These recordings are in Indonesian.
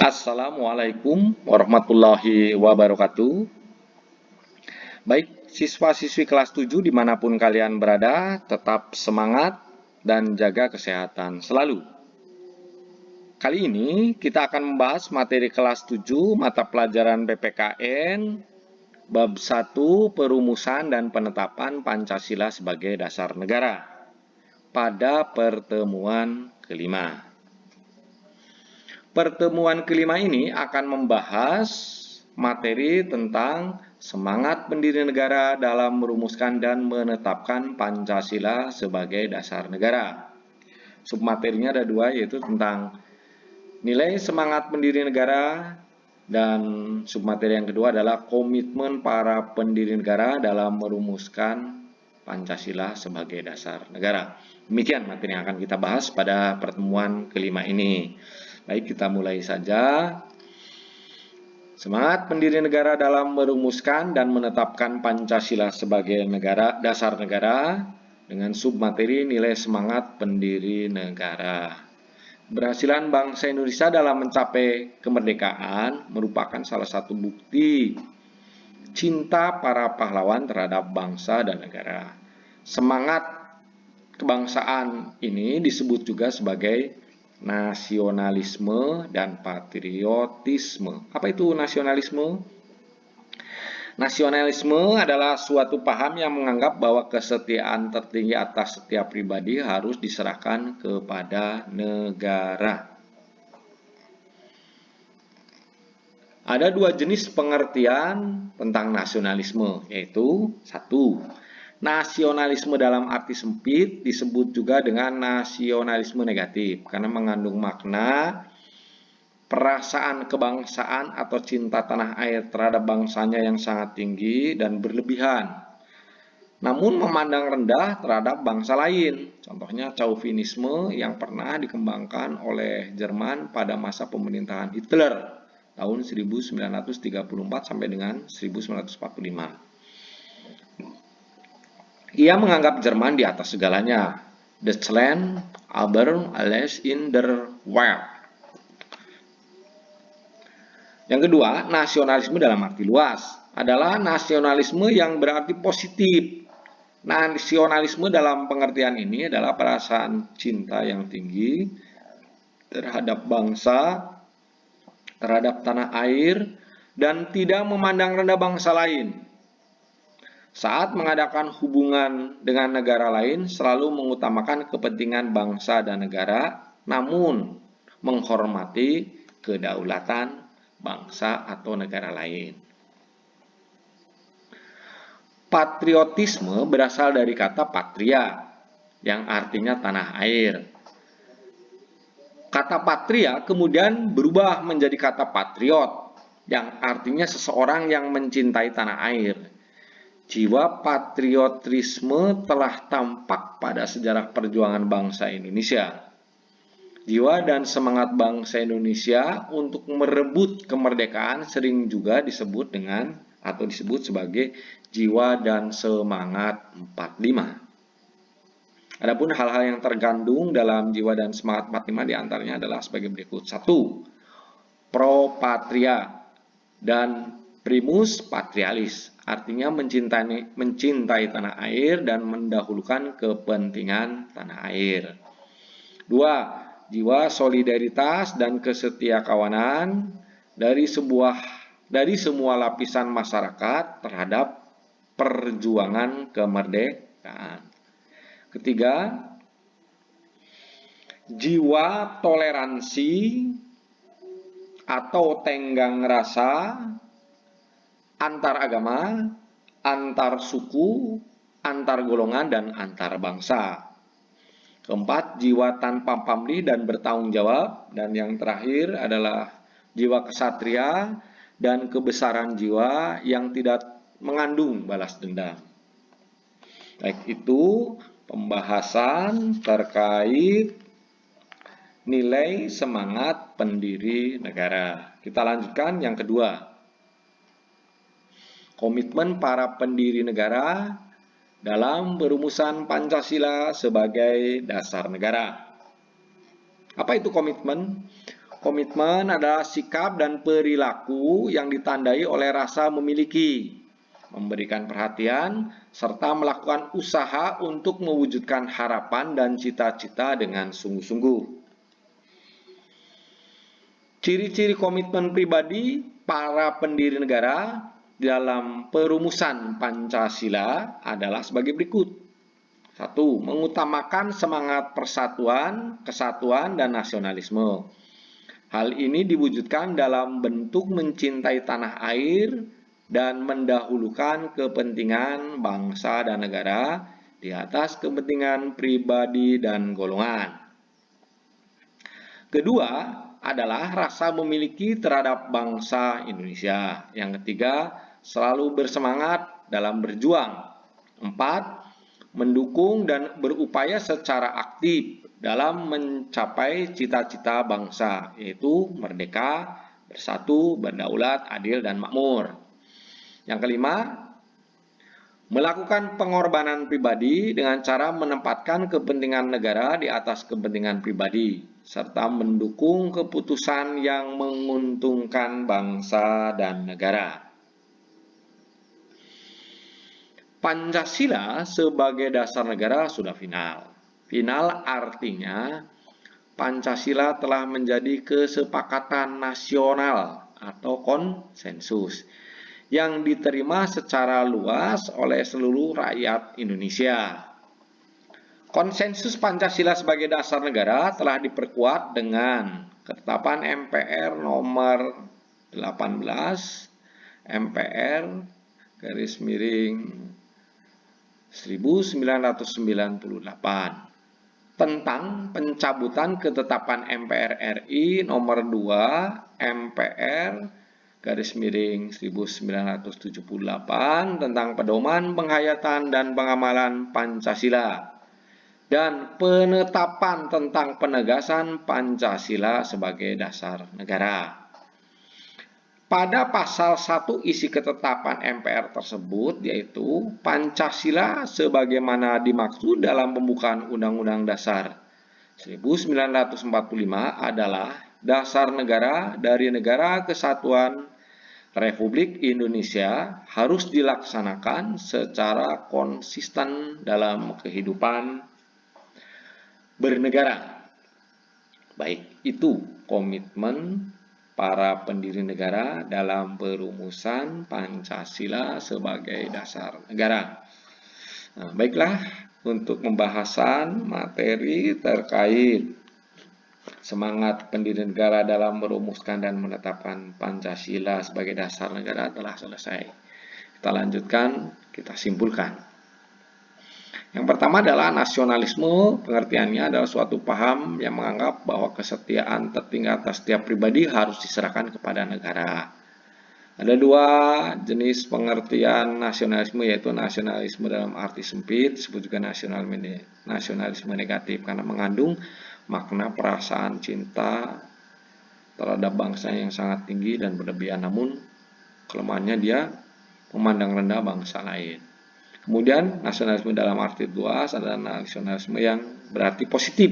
Assalamualaikum warahmatullahi wabarakatuh. Baik, siswa-siswi kelas 7 dimanapun kalian berada, tetap semangat dan jaga kesehatan selalu. Kali ini kita akan membahas materi kelas 7 mata pelajaran PPKN bab 1 perumusan dan penetapan Pancasila sebagai dasar negara pada pertemuan kelima. Pertemuan kelima ini akan membahas materi tentang semangat pendiri negara dalam merumuskan dan menetapkan Pancasila sebagai dasar negara. Submaterinya ada dua, yaitu tentang nilai semangat pendiri negara, dan submateri yang kedua adalah komitmen para pendiri negara dalam merumuskan Pancasila sebagai dasar negara. Demikian materi yang akan kita bahas pada pertemuan kelima ini. Baik, kita mulai saja. Semangat pendiri negara dalam merumuskan dan menetapkan Pancasila sebagai dasar negara dengan submateri nilai semangat pendiri negara. Keberhasilan bangsa Indonesia dalam mencapai kemerdekaan merupakan salah satu bukti cinta para pahlawan terhadap bangsa dan negara. Semangat kebangsaan ini disebut juga sebagai nasionalisme dan patriotisme. Apa itu nasionalisme? Nasionalisme adalah suatu paham yang menganggap bahwa kesetiaan tertinggi atas setiap pribadi harus diserahkan kepada negara. Ada dua jenis pengertian tentang nasionalisme, yaitu satu, nasionalisme dalam arti sempit disebut juga dengan nasionalisme negatif karena mengandung makna perasaan kebangsaan atau cinta tanah air terhadap bangsanya yang sangat tinggi dan berlebihan, namun memandang rendah terhadap bangsa lain. Contohnya Chauvinisme yang pernah dikembangkan oleh Jerman pada masa pemerintahan Hitler tahun 1934 sampai dengan 1945. Ia menganggap Jerman di atas segalanya. Deutschland über alles in der Welt. Yang kedua, nasionalisme dalam arti luas adalah nasionalisme yang berarti positif. Nasionalisme dalam pengertian ini adalah perasaan cinta yang tinggi terhadap bangsa, terhadap tanah air, dan tidak memandang rendah bangsa lain. Saat mengadakan hubungan dengan negara lain, selalu mengutamakan kepentingan bangsa dan negara, namun menghormati kedaulatan bangsa atau negara lain. Patriotisme berasal dari kata patria, yang artinya tanah air. Kata patria kemudian berubah menjadi kata patriot, yang artinya seseorang yang mencintai tanah air. Jiwa patriotisme telah tampak pada sejarah perjuangan bangsa Indonesia. Jiwa dan semangat bangsa Indonesia untuk merebut kemerdekaan sering juga disebut sebagai jiwa dan semangat 45. Adapun hal-hal yang terkandung dalam jiwa dan semangat 45 diantaranya adalah sebagai berikut. 1. Pro patria dan primus patrialis, artinya mencintai tanah air dan mendahulukan kepentingan tanah air. 2. Jiwa solidaritas dan kesetiakawanan dari semua lapisan masyarakat terhadap perjuangan kemerdekaan. Ketiga, jiwa toleransi atau tenggang rasa antar agama, antar suku, antar golongan, dan antar bangsa. Keempat, jiwa tanpa pamrih dan bertanggung jawab. Dan yang terakhir adalah jiwa kesatria dan kebesaran jiwa yang tidak mengandung balas dendam. Baik, itu pembahasan terkait nilai semangat pendiri negara. Kita lanjutkan yang kedua. Komitmen para pendiri negara dalam perumusan Pancasila sebagai dasar negara. Apa itu komitmen? Komitmen adalah sikap dan perilaku yang ditandai oleh rasa memiliki, memberikan perhatian, serta melakukan usaha untuk mewujudkan harapan dan cita-cita dengan sungguh-sungguh. Ciri-ciri komitmen pribadi para pendiri negara dalam perumusan Pancasila adalah sebagai berikut. 1. Mengutamakan semangat persatuan, kesatuan, dan nasionalisme. Hal ini diwujudkan dalam bentuk mencintai tanah air dan mendahulukan kepentingan bangsa dan negara di atas kepentingan pribadi dan golongan. Kedua adalah rasa memiliki terhadap bangsa Indonesia. Yang ketiga, selalu bersemangat dalam berjuang. 4. Mendukung dan berupaya secara aktif dalam mencapai cita-cita bangsa, yaitu merdeka, bersatu, berdaulat, adil, dan makmur. Yang kelima, melakukan pengorbanan pribadi dengan cara menempatkan kepentingan negara di atas kepentingan pribadi, serta mendukung keputusan yang menguntungkan bangsa dan negara. Pancasila sebagai dasar negara sudah final. Final artinya Pancasila telah menjadi kesepakatan nasional atau konsensus yang diterima secara luas oleh seluruh rakyat Indonesia. Konsensus Pancasila sebagai dasar negara telah diperkuat dengan ketetapan MPR nomor 18 MPR garis miring 1998 tentang pencabutan ketetapan MPR RI nomor 2 MPR garis miring 1978 tentang pedoman penghayatan dan pengamalan Pancasila dan penetapan tentang penegasan Pancasila sebagai dasar negara. Pada pasal 1 isi ketetapan MPR tersebut yaitu Pancasila sebagaimana dimaksud dalam pembukaan Undang-Undang Dasar 1945 adalah dasar negara dari Negara Kesatuan Republik Indonesia harus dilaksanakan secara konsisten dalam kehidupan bernegara. Baik, itu komitmen para pendiri negara dalam perumusan Pancasila sebagai dasar negara. Nah, baiklah, untuk pembahasan materi terkait semangat pendiri negara dalam merumuskan dan menetapkan Pancasila sebagai dasar negara telah selesai. Kita lanjutkan, kita simpulkan. Yang pertama adalah nasionalisme, pengertiannya adalah suatu paham yang menganggap bahwa kesetiaan tertinggi atas setiap pribadi harus diserahkan kepada negara. Ada dua jenis pengertian nasionalisme, yaitu nasionalisme dalam arti sempit, disebut juga nasionalisme negatif, karena mengandung makna perasaan cinta terhadap bangsa yang sangat tinggi dan berlebihan, namun kelemahannya dia memandang rendah bangsa lain. Kemudian nasionalisme dalam arti luas adalah nasionalisme yang berarti positif.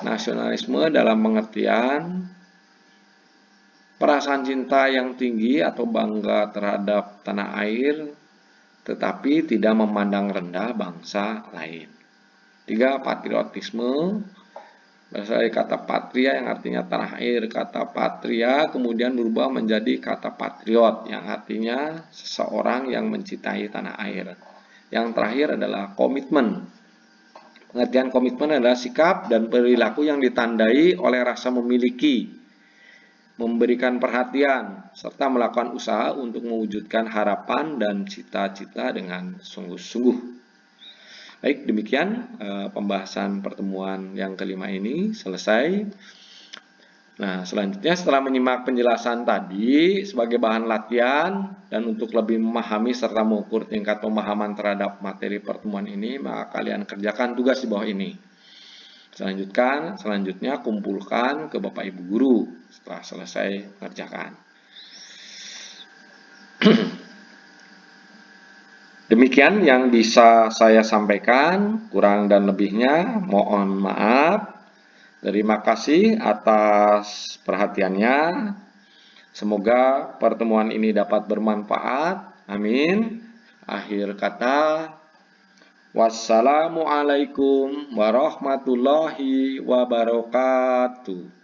Nasionalisme dalam pengertian perasaan cinta yang tinggi atau bangga terhadap tanah air, tetapi tidak memandang rendah bangsa lain. 3. Patriotisme berasal dari kata patria yang artinya tanah air. Kata patria kemudian berubah menjadi kata patriot yang artinya seseorang yang mencintai tanah air. Yang terakhir adalah komitmen. Pengertian komitmen adalah sikap dan perilaku yang ditandai oleh rasa memiliki, memberikan perhatian, serta melakukan usaha untuk mewujudkan harapan dan cita-cita dengan sungguh-sungguh. Baik, demikian pembahasan pertemuan yang kelima ini selesai. Nah, selanjutnya setelah menyimak penjelasan tadi sebagai bahan latihan dan untuk lebih memahami serta mengukur tingkat pemahaman terhadap materi pertemuan ini, maka kalian kerjakan tugas di bawah ini. Selanjutnya kumpulkan ke Bapak Ibu Guru setelah selesai mengerjakan. Demikian yang bisa saya sampaikan, kurang dan lebihnya mohon maaf. Terima kasih atas perhatiannya. Semoga pertemuan ini dapat bermanfaat. Amin. Akhir kata, wassalamualaikum warahmatullahi wabarakatuh.